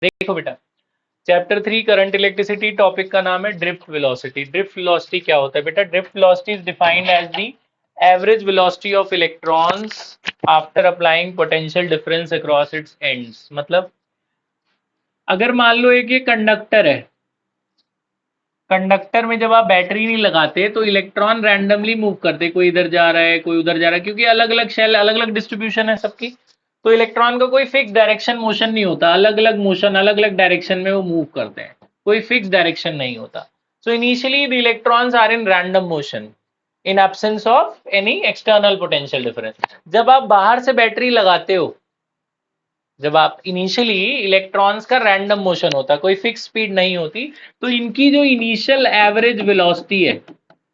देखो बेटा, chapter 3 current electricity, topic का नाम है ड्रिफ्ट वेलोसिटी। ड्रिफ्ट वेलोसिटी क्या होता है बेटा? Drift velocity is defined as the average velocity of electrons after applying potential difference across its ends. मतलब अगर मान लो एक ये कंडक्टर है, कंडक्टर में जब आप बैटरी नहीं लगाते तो इलेक्ट्रॉन रैंडमली मूव करते, कोई इधर जा रहा है कोई उधर जा रहा है, क्योंकि अलग अलग शेल, अलग अलग डिस्ट्रीब्यूशन है सबकी। तो इलेक्ट्रॉन का कोई फिक्स डायरेक्शन मोशन नहीं होता, अलग अलग मोशन, अलग अलग डायरेक्शन में वो मूव करते हैं, कोई फिक्स डायरेक्शन नहीं होता। So initially the electrons are in random motion in absence of any external potential difference. जब आप बाहर से बैटरी लगाते हो, जब आप इनिशियली इलेक्ट्रॉन्स का रैंडम मोशन होता है, कोई फिक्स स्पीड नहीं होती, तो इनकी जो इनिशियल एवरेज वेलोसिटी है,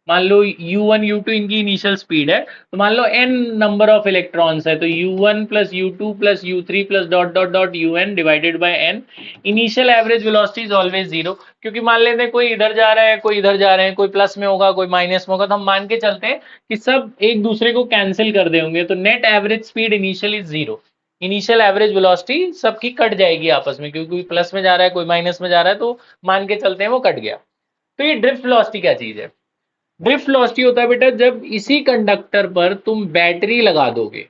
मान लो u1 u2 इनकी इनिशियल स्पीड है, तो मान लो n नंबर ऑफ इलेक्ट्रॉन्स है, तो u1 plus u2 plus u3 plus dot dot dot un divided by n। Initial average velocity is always zero, क्योंकि मान लेते हैं कोई इधर जा रहा है कोई इधर जा रहे हैं, कोई प्लस में होगा कोई माइनस में होगा, तो हम मान के चलते हैं कि सब एक दूसरे को कैंसिल कर देंगे, तो net average speed initial is zero. Initial average velocity सबकी कट जाएगी आपस में, क्योंकि कोई प्लस में जा रहा है कोई माइनस में जा रहा है, तो मान के चलते हैं वो कट गया। तो ये ड्रिफ्ट वेलोसिटी क्या चीज है? ड्रिफ्ट वेलोसिटी होता है बेटा जब इसी कंडक्टर पर तुम बैटरी लगा दोगे,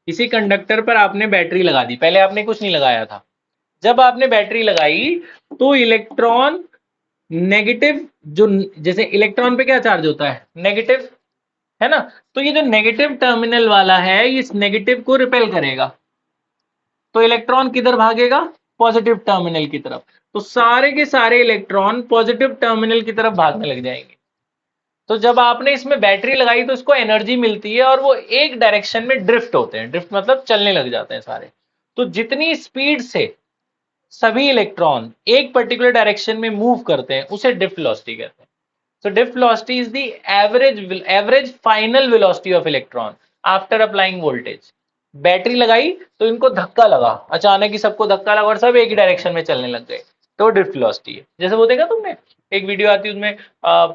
इसी कंडक्टर पर आपने बैटरी लगा दी, पहले आपने कुछ नहीं लगाया था, जब आपने बैटरी लगाई तो इलेक्ट्रॉन नेगेटिव, जो जैसे इलेक्ट्रॉन पे क्या चार्ज होता है? नेगेटिव, है ना? तो ये जो नेगेटिव टर्मिनल वाला है इस नेगेटिव को रिपेल करेगा, तो इलेक्ट्रॉन किधर भागेगा? पॉजिटिव टर्मिनल की तरफ। तो सारे के सारे इलेक्ट्रॉन पॉजिटिव टर्मिनल की तरफ भागने लग जाएंगे। तो जब आपने इसमें बैटरी लगाई तो इसको एनर्जी मिलती है और वो एक डायरेक्शन में ड्रिफ्ट होते हैं, ड्रिफ्ट मतलब चलने लग जाते हैं सारे। तो जितनी स्पीड से सभी इलेक्ट्रॉन एक पर्टिकुलर डायरेक्शन में मूव करते हैं उसे ड्रिफ्ट वेलोसिटी कहते हैं। So drift velocity is the average final velocity of electron after applying voltage। Battery लगाई तो इनको धक्का लगा, अचानक ही सबको धक्का लगा और सब एक ही डायरेक्शन में चलने लग गए, तो ड्रिफ्ट वेलोसिटी है। जैसे वो देखा तुमने एक वीडियो आती है उसमें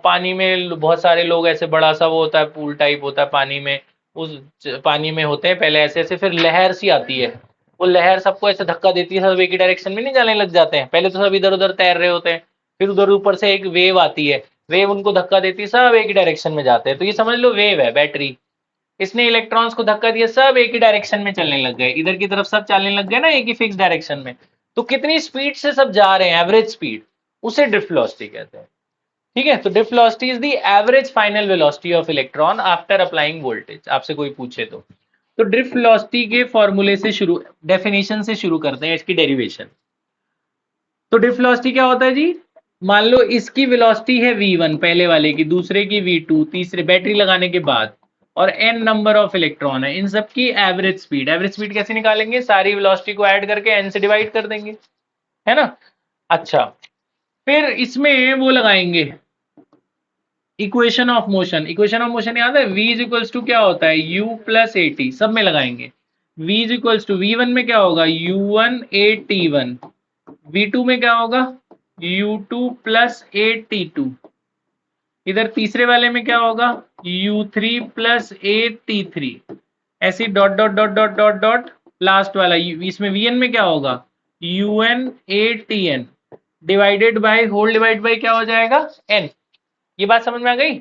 पानी में बहुत सारे लोग, ऐसे बड़ा सा वो होता है पूल टाइप होता है पानी में, उस पानी में होते हैं पहले ऐसे ऐसे, फिर लहर सी आती है, वो लहर सबको ऐसे धक्का देती है, सब एक ही डायरेक्शन में नहीं जाने लग जाते हैं, पहले तो सब इधर उधर तैर रहे होते हैं, फिर उधर ऊपर से एक वेव आती है, वेव उनको धक्का देती है, सब एक ही डायरेक्शन में जाते हैं, तो ये समझ लो वेव है बैटरी। इसने इलेक्ट्रॉन्स को धक्का दिया, सब एक ही डायरेक्शन में चलने लग गए, इधर की तरफ सब चलने लग गए ना एक ही फिक्स डायरेक्शन में। तो कितनी स्पीड से सब जा रहे हैं, एवरेज स्पीड, उसे ड्रिफ्ट वेलोसिटी कहते हैं। ठीक है, तो drift velocity is the average final velocity of electron after applying voltage, आपसे कोई पूछे तो ड्रिफ्ट वेलोसिटी के फॉर्मूले से शुरू, डेफिनेशन से शुरू करते हैं इसकी डेरिवेशन। तो ड्रिफ्ट वेलोसिटी क्या होता है जी? मान लो इसकी वेलोसिटी है v1 पहले वाले की, दूसरे की v2, तीसरे बैटरी लगाने के बाद, और n नंबर ऑफ इलेक्ट्रॉन है, इन सब की एवरेज स्पीड। एवरेज स्पीड कैसे निकालेंगे? सारी वेलोसिटी को ऐड करके n से डिवाइड कर देंगे, है ना? अच्छा, फिर इसमें वो लगाएंगे equation of motion. Equation of motion याद है? v इज इक्वल्स टू क्या होता है? u प्लस ए टी, सब में लगाएंगे। v is equals to v1 में क्या होगा? u1 a t1, v2 में क्या होगा? u2 प्लस ए t2, इधर तीसरे वाले में क्या होगा? u3 प्लस ए t3, ऐसी dot dot dot dot dot dot, last वाला इसमें vn में क्या होगा? un a tn divided by, whole divide by क्या हो जाएगा? n। ये बात समझ में आ गई?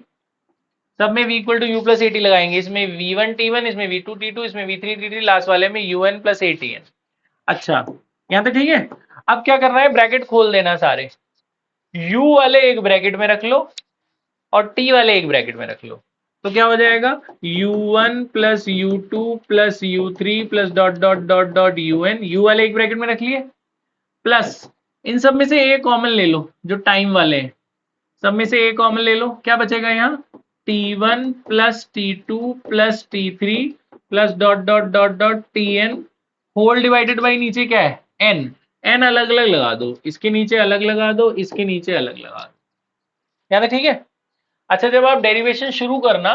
सब में v equal to U plus A T लगाएंगे, इसमें v1 t1, इसमें v2 t2, इसमें v3 t3, लास्ट वाले में un प्लस ए tn। अच्छा, यहाँ तक ठीक है? अब क्या करना है? ब्रैकेट खोल देना सारे, u वाले एक ब्रैकेट में रख लो और t वाले एक ब्रैकेट में रख लो, तो क्या हो जाएगा? u1 plus u2 plus u3 plus dot dot dot dot un, u वाले एक ब्रैकेट में रख लिए, प्लस इन सब में से एक कॉमन ले लो जो टाइम वाले हैं, सब में से एक कॉमन ले लो, क्या बचेगा यहाँ? t1 plus t2 plus t3 plus dot dot dot dot tn, whole divided by नीचे क्या है? n। n अलग अलग लगा दो, इसके नीचे अलग लगा दो, इसके नीचे अलग लगा दो, यानी ठीक है? अच्छा, जब आप डेरिवेशन शुरू करना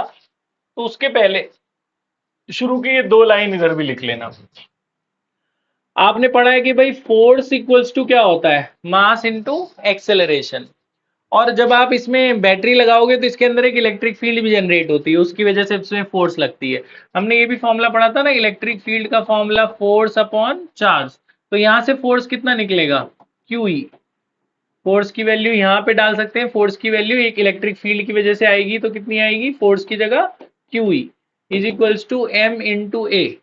तो उसके पहले शुरू की ये दो लाइन इधर भी लिख लेना। आपने पढ़ा है कि भाई फोर्स इक्वल्स टू क्या होता है? Mass into acceleration. और जब आप इसमें बैटरी लगाओगे तो इसके अंदर एक इलेक्ट्रिक फील्ड भी जनरेट होती है, उसकी वजह से इसमें फोर्स लगती है। हमने ये भी फॉर्मूला पढ़ा था ना, इलेक्ट्रिक फील्ड का फॉर्मूला फोर्स अपॉन चार्ज। तो यहां से फोर्स कितना निकलेगा, QE। फोर्स की वैल्यू यहाँ पे डाल सकते हैं, फोर्स की वैल्यू एक इलेक्ट्रिक फील्ड की वजह से आएगी, तो कितनी आएगी फोर्स की जगह QE is equals to M into A.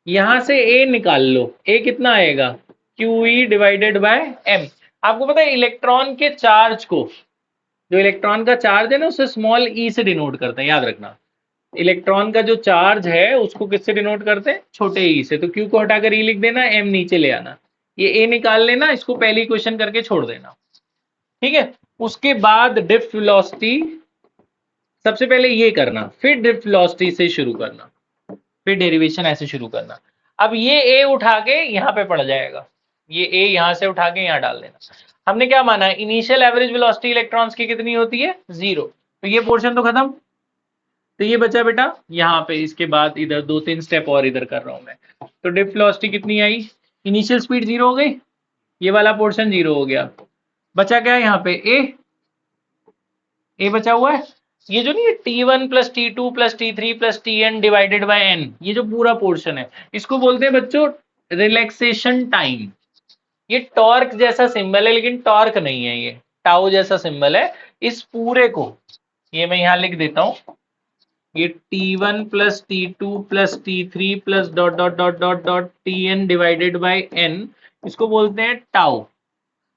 यहां से A निकाल लो, A कितना आएगा, QE डिवाइडेड बाय M। आपको पता है इलेक्ट्रॉन के चार्ज को, जो इलेक्ट्रॉन का चार्ज है ना उसे स्मॉल e से डिनोट करते हैं, याद रखना। इलेक्ट्रॉन का जो चार्ज है उसको किससे डिनोट करते हैं, छोटे e से। तो Q को हटाकर e लिख देना, M नीचे ले आना, ये A निकाल लेना, इसको पहली क्वेश्चन करके छोड़ देना, ठीक है। उसके बाद ड्रिफ्ट वेलोसिटी, सबसे पहले ये करना, फिर ड्रिफ्ट वेलोसिटी से शुरू करना, फिर डेरिवेशन ऐसे शुरू करना। अब ये ए उठा के यहाँ पे पड़ जाएगा, ये ए यहाँ से उठा के यहाँ डाल देना। हमने क्या माना, इनिशियल एवरेज वेलोसिटी इलेक्ट्रॉन्स की कितनी होती है, 0। तो ये पोर्शन तो खत्म। तो ये बचा बेटा यहाँ पे, इसके बाद इधर 2-3 स्टेप और इधर कर रहा हूं मैं। तो ड्रिफ्ट वेलोसिटी कितनी आई, इनिशियल स्पीड 0 हो गई, ये वाला पोर्शन 0 हो गया। बचा क्या है यहाँ पे, ए बचा हुआ है। ये जो नहीं है T1 plus T2 plus T3 plus Tn divided bye n, ये जो पूरा पोर्शन है इसको बोलते हैं बच्चों रिलैक्सेशन टाइम। ये टॉर्क जैसा सिंबल है लेकिन टॉर्क नहीं है, ये टाउ जैसा सिंबल है। इस पूरे को ये मैं यहाँ लिख देता हूँ, ये T1 plus T2 plus T3 plus dot dot dot dot dot Tn divided bye n, इसको बोलते हैं tau,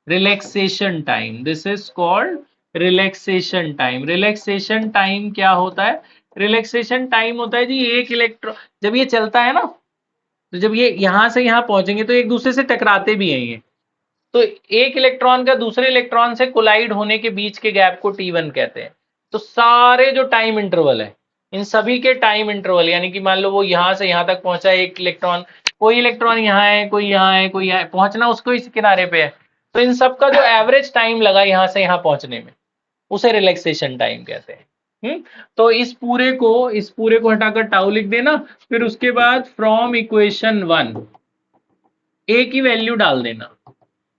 relaxation time. This is called relaxation time. Relaxation time क्या होता है, रिलैक्सेशन टाइम होता है जी एक इलेक्ट्रॉन जब ये चलता है ना, तो जब ये यहां से यहां पहुंचेंगे तो एक दूसरे से टकराते भी हैं ये, तो एक इलेक्ट्रॉन का दूसरे इलेक्ट्रॉन से कोलाइड होने के बीच के गैप को T1 कहते हैं। तो सारे जो टाइम इंटरवल है, इन सभी के टाइम इंटरवल, यानी कि मान लो वो यहां से यहां तक पहुंचा है एक इलेक्ट्रॉन, कोई इलेक्ट्रॉन यहाँ है, कोई यहाँ है, कोई यहाँ है, पहुंचना उसको इस किनारे पे है, तो इन सब का जो एवरेज टाइम लगा यहाँ से यहाँ पहुंचने में, उसे रिलैक्सेशन टाइम कहते हैं। तो इस पूरे को हटाकर टाउ लिख देना, फिर उसके बाद फ्रॉम इक्वेशन 1 ए की वैल्यू डाल देना।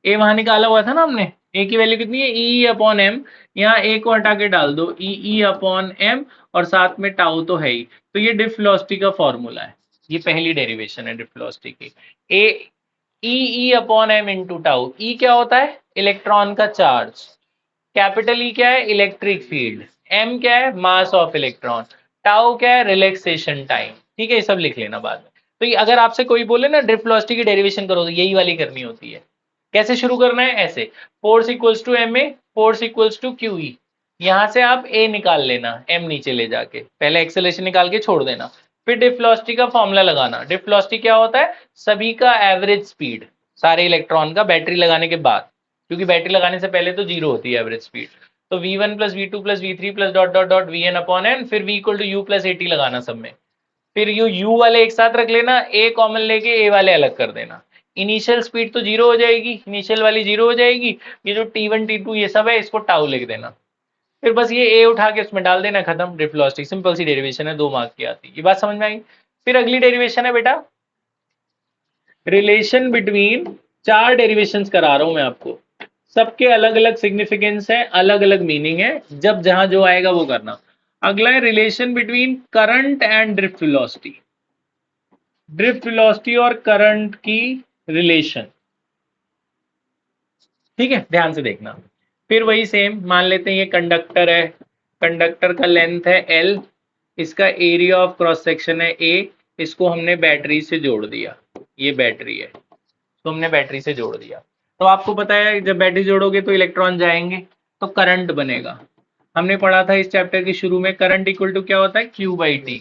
ए वहां निकाला हुआ था ना हमने, ए की वैल्यू कितनी है, ई अपॉन एम। यहाँ ए को हटा के डाल दो, ई अपॉन एम, और साथ में टाउ तो है ही। तो ये ड्रिफ्ट वेलोसिटी का फॉर्मूला है, ये पहली डेरिवेशन है ड्रिफ्ट वेलोसिटी की। A E upon M into tau. E क्या होता है, इलेक्ट्रॉन का चार्ज, कैपिटल ई क्या है, इलेक्ट्रिक फील्ड, एम क्या है, मास ऑफ इलेक्ट्रॉन, टाउ क्या है, रिलैक्सेशन टाइम। ठीक है, ये सब लिख लेना बाद में। तो ये अगर आपसे कोई बोले ना ड्रिफ्ट वेलोसिटी की डेरिवेशन करो, तो यही वाली करनी होती है। कैसे शुरू करना है, ऐसे, force equals to M A, force equals to Q E. यहां से आप ए निकाल लेना, एम नीचे ले जाके, पहले एक्सेलरेशन निकाल के छोड़ देना, फिर ड्रिफ्ट वेलोसिटी का फॉर्मूला लगाना। ड्रिफ्ट वेलोसिटी क्या होता है, सभी का एवरेज स्पीड, सारे इलेक्ट्रॉन का बैटरी लगाने के बाद, क्योंकि बैटरी लगाने से पहले तो 0 होती है एवरेज स्पीड। तो v1 plus v2 plus v3 plus dot dot dot vn upon N, फिर v equal to U plus A T लगाना सब में, फिर यू वाले एक साथ रख लेना, ए कॉमन लेके ए वाले अलग कर देना। इनिशियल स्पीड तो 0 हो जाएगी, इनिशियल वाली 0 हो जाएगी, ये जो T1 T2 ये सब है इसको टाउ लिख देना, फिर बस ये ए उठा के उसमें डाल देना, खत्म। ड्रिफ्ट वेलोसिटी सिंपल सी डेरिवेशन है, 2 मार्क की आती है। ये बात समझ में आई। फिर अगली डेरिवेशन है बेटा रिलेशन बिटवीन, 4 डेरिवेशंस करा रहा हूं मैं आपको, सबके अलग अलग सिग्निफिकेंस है, अलग अलग मीनिंग है, जब जहां जो आएगा वो करना। अगला है relation between current and drift velocity. Drift velocity और करंट की रिलेशन, ठीक है, ध्यान से देखना। फिर वही सेम, मान लेते हैं ये कंडक्टर है, कंडक्टर का लेंथ है L, इसका एरिया ऑफ क्रॉस सेक्शन है A, इसको हमने बैटरी से जोड़ दिया, ये बैटरी है, तो हमने बैटरी से जोड़ दिया। तो आपको पता है जब बैटरी जोड़ोगे तो इलेक्ट्रॉन जाएंगे, तो करंट बनेगा। हमने पढ़ा था इस चैप्टर के शुरू में, करंट इक्वल टू क्या होता है, Q/T।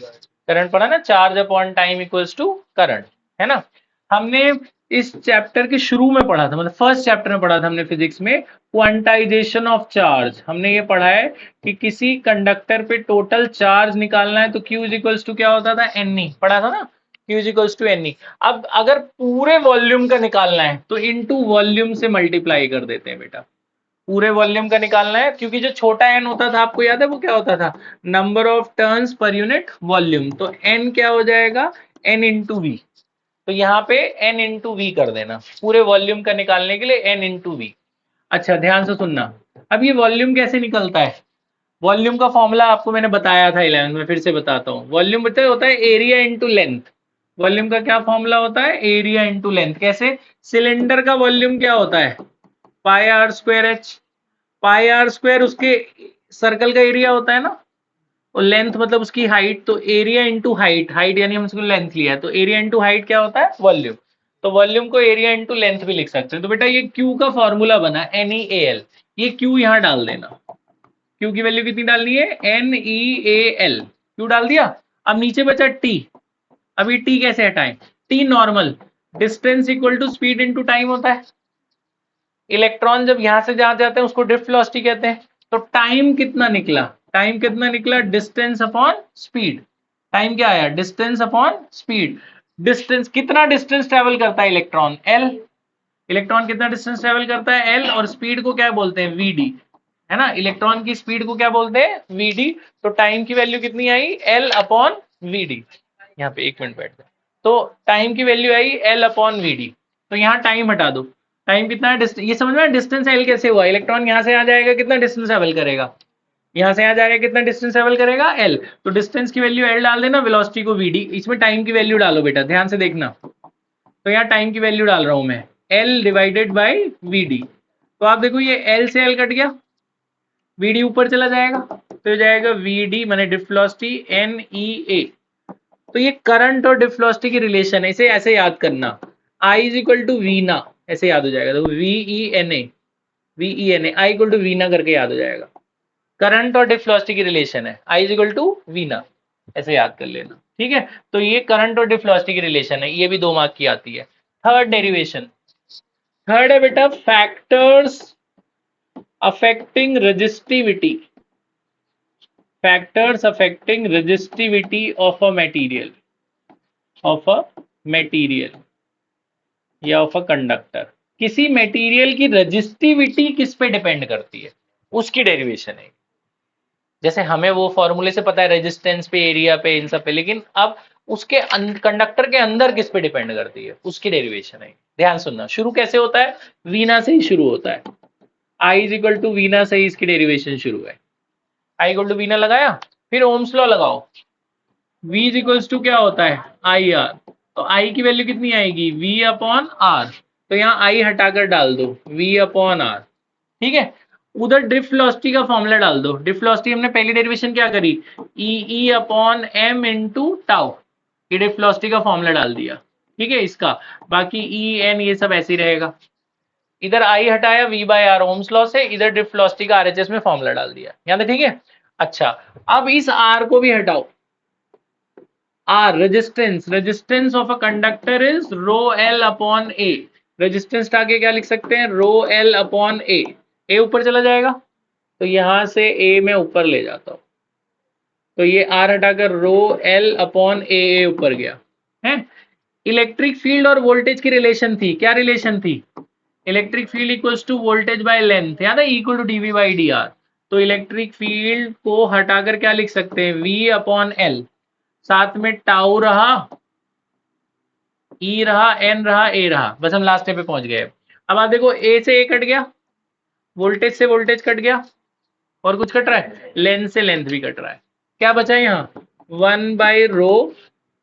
करंट पढ़ा ना, charge upon time equals to current, है ना। हमने इस चैप्टर के शुरू में पढ़ा था, मतलब फर्स्ट चैप्टर में पढ़ा था हमने फिजिक्स में, क्वांटाइजेशन ऑफ चार्ज। हमने ये पढ़ा है कि किसी कंडक्टर पे टोटल चार्ज निकालना है तो Q इक्वल्स टू क्या होता था, Ne, पढ़ा था ना, Q इक्वल्स टू Ne। अब अगर पूरे वॉल्यूम का निकालना है तो इनटू वॉल्यूम से मल्टीप्लाई कर देते हैं बेटा। पूरे वॉल्यूम का निकालना है, क्योंकि जो छोटा n होता था आपको याद है वो क्या होता था, number of turns per unit volume. तो n क्या हो जाएगा, n इंटू वी। तो यहाँ पे n इंटू वी कर देना, पूरे वॉल्यूम का निकालने के लिए n इंटू वी। अच्छा ध्यान से सुनना, अब ये वॉल्यूम कैसे निकलता है, वॉल्यूम का फॉर्मूला आपको मैंने बताया था 11th में, फिर से बताता हूँ। वॉल्यूम होता है एरिया इंटू लेंथ। वॉल्यूम का क्या फॉर्मूला होता है? Area into length. कैसे? सिलेंडर का वॉल्यूम क्या होता है? Pi R square H. Pi R square उसके सर्कल का एरिया होता है ना, और लेंथ मतलब उसकी हाइट, तो एरिया इंटू हाइट, हाइट यानी हम उसको लेंथ लिया है, तो एरिया इंटू हाइट क्या होता है? वॉल्यूम। तो वॉल्यूम को एरिया इंटू लेंथ भी लिख सकते हैं। तो बेटा ये क्यू का फॉर्मूला बना NEAL, ये क्यू यहां डाल देना। क्यू की वैल्यू कितनी डालनी है? NEAL, क्यू डाल दिया। अब नीचे बचा टी। अभी टी कैसे हटाएं? T normal, distance equal to speed into time होता है। इलेक्ट्रॉन जब यहां से जहां जाते हैं उसको ड्रिफ्ट वेलोसिटी कहते हैं। तो टाइम कितना निकला? टाइम कितना निकला? Distance upon speed. टाइम क्या आया? Distance upon speed. डिस्टेंस, कितना डिस्टेंस ट्रेवल करता है इलेक्ट्रॉन? एल। इलेक्ट्रॉन कितना डिस्टेंस ट्रेवल करता है? एल। और स्पीड को क्या बोलते हैं? वीडी, है ना। इलेक्ट्रॉन की स्पीड को क्या बोलते हैं? वीडी। तो टाइम की वैल्यू कितनी आई? L upon VD. यहाँ पे एक मिनट बैठ जाए। तो टाइम की वैल्यू आई एल अपॉन वीडी। तो यहाँ टाइम हटा दो। टाइम कितना है? ये समझ में? डिस्टेंस एल कैसे हुआ? इलेक्ट्रॉन यहाँ से आ जाएगा, कितना डिस्टेंस ट्रेवल करेगा? यहाँ से आ जाएगा, कितना डिस्टेंस ट्रेवल करेगा? एल। तो डिस्टेंस की वैल्यू एल डाल देना, वेलोसिटी को वीडी, इसमें टाइम की वैल्यू डालो बेटा, ध्यान से देखना। तो यहाँ टाइम की वैल्यू डाल रहा हूं मैं, एल डिवाइडेड बाई वीडी। तो आप देखो ये एल से एल कट गया, वीडी ऊपर चला जाएगा, तो हो जाएगा वीडी माने ड्रिफ्ट वेलोसिटी NEA। तो ये करंट और ड्रिफ्ट वेलोसिटी की रिलेशन है, इसे ऐसे याद करना, I is equal to VENA, ऐसे याद हो जाएगा। तो VENA I equal to VENA करके याद हो जाएगा। करंट और ड्रिफ्ट वेलोसिटी की रिलेशन है, आई इज इक्वल टू वीना, ऐसे याद कर लेना। ठीक है, तो ये करंट और ड्रिफ्ट वेलोसिटी की रिलेशन है, ये भी 2 मार्क की आती है। थर्ड डेरिवेशन, थर्ड है बेटा factors affecting resistivity. Factors affecting resistivity of a material, of a material या ऑफ अ कंडक्टर। किसी मटेरियल की रेजिस्टिविटी किस पे डिपेंड करती है, उसकी डेरिवेशन है। जैसे हमें वो फॉर्मूले से पता है रेजिस्टेंस पे, एरिया पे, इन सब पे, लेकिन अब उसके कंडक्टर के अंदर किस पे डिपेंड करती है, उसकी डेरिवेशन है। ध्यान सुनना, शुरू कैसे होता है? वीना से ही शुरू होता है। आई इज इक्वल टू वीना से ही इसकी डेरिवेशन शुरू है। आई इक्वल टू वीना लगाया, फिर ओम्स लॉ लगाओ। V इज इक्वल्स टू क्या होता है? I R. तो आई की वैल्यू कितनी आएगी? V upon R. तो यहाँ आई हटाकर डाल दो, V अपॉन आर। ठीक है, उधर ड्रिफ्ट वेलोसिटी का फॉर्मूला डाल दो। ड्रिफ्ट वेलोसिटी हमने पहली डेरिवेशन क्या करी? E upon M into tau, ये ड्रिफ्ट वेलोसिटी का फॉर्मूला डाल दिया। ठीक है, इसका बाकी ई एन ये सब ऐसे ही रहेगा। इधर आई हटाया V by R Ohm's law से, इधर ड्रिफ्ट वेलोसिटी का RHS में फॉर्मूला डाल दिया, याद है? ठीक है, अच्छा अब इस R को भी हटाओ। R resistance, resistance of a conductor is rho L upon A. Resistance आगे क्या लिख सकते हैं? रो एल अपॉन ए। ए ऊपर चला जाएगा, तो यहां से ए में ऊपर ले जाता हूं, तो ये आर हटाकर रो एल अपॉन ए ऊपर गया है। इलेक्ट्रिक फील्ड और वोल्टेज की रिलेशन थी, क्या रिलेशन थी? Electric field equals to voltage by length, याद है? Equal to D V by D R. तो इलेक्ट्रिक फील्ड को हटाकर क्या लिख सकते हैं? वी अपॉन एल, साथ में टाउ रहा, ई रहा, एन रहा, ए रहा, बस हम लास्ट पे पहुंच गए। अब आप देखो, ए से ए कट गया, वोल्टेज से वोल्टेज कट गया, और कुछ कट रहा है? लेंथ से लेंथ भी कट रहा है। क्या बचा यहाँ? 1/रो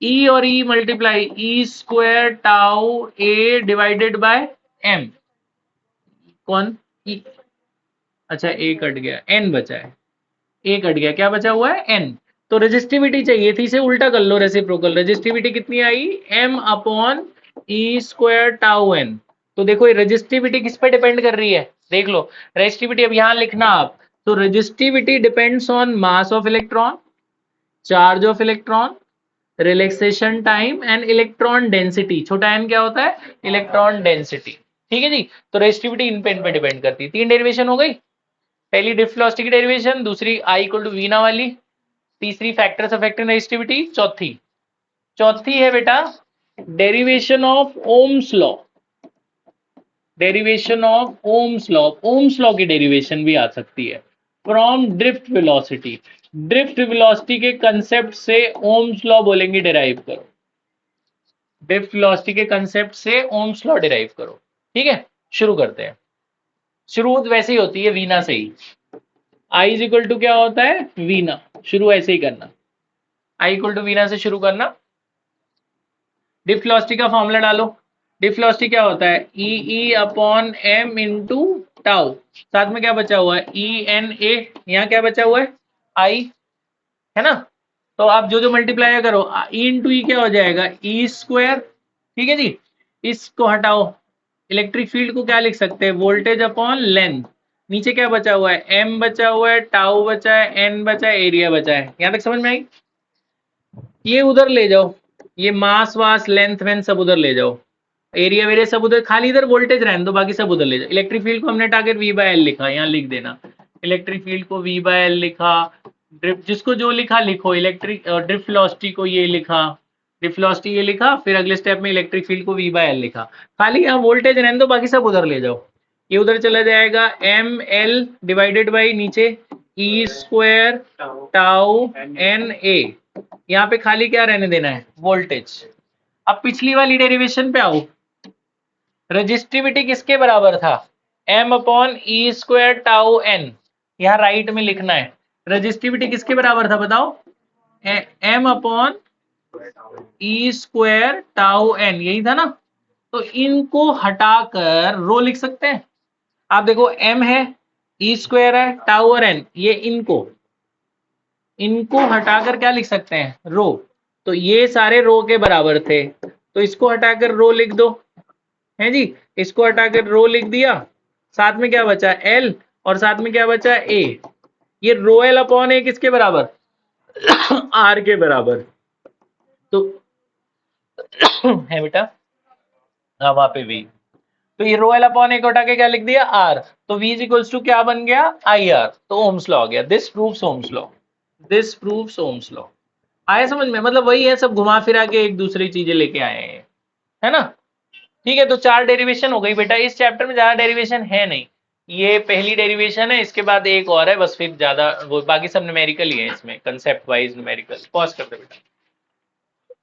ई और E multiply E square tau A divided by M. कौन? ई। अच्छा ए कट गया, एन बचा है। ए कट गया, क्या बचा हुआ है? एन। तो रेजिस्टिविटी चाहिए थी, इसे उल्टा कर लो, रेसिप्रोकल। रेजिस्टिविटी कितनी आई? एम अपॉन ई स्क्वायर टाउ एन। तो देखो ये रेजिस्टिविटी किस पे डिपेंड कर रही है, देख लो। रेजिस्टिविटी अब यहां लिखना आप, तो resistivity depends on mass of electron, charge of electron, relaxation time and electron density. छोटा एन क्या होता है? Electron density. ठीक है जी, तो रेजिस्टिविटी इन पे डिपेंड करती है। 3 डेरिवेशन हो गई, पहली ड्रिफ्ट वेलोसिटी की डेरिवेशन, दूसरी आई इक्वल टू वीना वाली, तीसरी फैक्टर्स अफेक्टिंग रेजिस्टिविटी, चौथी, चौथी है बेटा derivation of Ohm's law. Derivation of Ohm's law, Ohm's law की डेरिवेशन भी आ सकती है from drift velocity. Drift velocity के कंसेप्ट से ओम्स लॉ बोलेंगे डिराइव करो। ड्रिफ्ट वेलोसिटी के कंसेप्ट से ओम्स लॉ डिराइव करो। ठीक है, शुरू करते हैं। शुरू वैसे ही होती है वीना से ही। आई इज इक्वल टू क्या होता है? वीना। शुरू ऐसे ही करना, आई इक्वल टू वीना से शुरू करना। डिफ वेलोसिटी का फॉर्मूला डालो। डिफ वेलोसिटी क्या होता है, E upon M into tau, साथ में क्या बचा हुआ है, ई एन ए, यहाँ क्या बचा हुआ है, आई, है ना। तो आप जो जो मल्टीप्लाई करो, ई इंटू ई क्या हो जाएगा, ई स्क्वायर, ठीक है जी। इसको हटाओ, इलेक्ट्रिक फील्ड को क्या लिख सकते हैं, वोल्टेज अपॉन लेंथ। नीचे क्या बचा हुआ है, एम बचा हुआ है, टाउ बचा है, एन बचा है, एरिया बचा है। यहाँ तक समझ में आई। ये उधर ले जाओ, ये मास वास लेंथ वेंथ सब उधर ले जाओ, एरिया वेरिया सब उधर, खाली इधर वोल्टेज रहने दो, बाकी सब उधर ले जाओ। इलेक्ट्रिक फील्ड को हमने टारगेट वी बाय एल लिखा, यहाँ लिख देना। इलेक्ट्रिक फील्ड को वी बाय एल लिखा, ड्रिफ्ट जिसको जो लिखा लिखो, इलेक्ट्रिक ड्रिफ्ट वेलोसिटी को ये लिखा, ड्रिफ्ट वेलोसिटी ये लिखा, फिर अगले स्टेप में इलेक्ट्रिक फील्ड को वी बाय एल लिखा। खाली यहाँ वोल्टेज रहने दो, बाकी सब उधर ले जाओ। ये उधर चला जाएगा, एम एल डिवाइडेड बाई नीचे ई स्क्वायर टाउ एन ए, यहाँ पे खाली क्या रहने देना है, वोल्टेज। अब पिछली वाली डेरिवेशन पे आओ, रजिस्टिविटी किसके बराबर था, एम अपॉन ई स्क्वायर टाउ एन, यहाँ राइट में लिखना है। रजिस्टिविटी किसके बराबर था बताओ, एम अपॉन ई स्क्वायर टाउ एन, यही था ना। तो इनको हटाकर रो लिख सकते हैं। आप देखो, एम है, ई स्क्वायर है, टाउ और एन, ये इनको हटाकर क्या लिख सकते हैं, रो। तो ये सारे रो के बराबर थे, तो इसको हटाकर रो लिख दो, है जी। इसको हटाकर रो लिख दिया, साथ में क्या बचा, एल, और साथ में क्या बचा, ए। ये रो एल अपॉन ए किसके बराबर, आर के बराबर। तो है बेटा, हाँ वहां पे वी, तो ये रो एल अपॉन ए को हटा के क्या लिख दिया, आर। तो v इज इक्वल्स टू क्या बन गया, आई आर। तो ओम्स लॉ आ गया, this proves Ohm's law, this proves Ohm's law. आया समझ में, मतलब वही है, सब घुमा फिरा के एक दूसरी चीजें लेके आए हैं, है ना। ठीक है, तो 4 डेरिवेशन हो गई बेटा। इस चैप्टर में ज्यादा डेरिवेशन है नहीं, ये पहली डेरिवेशन है, इसके बाद एक और है बस, फिर ज्यादा वो बाकी सब न्यूमेरिकल ही है, इसमें कंसेप्ट वाइज न्यूमेरिकल। पॉज कर दे बेटा।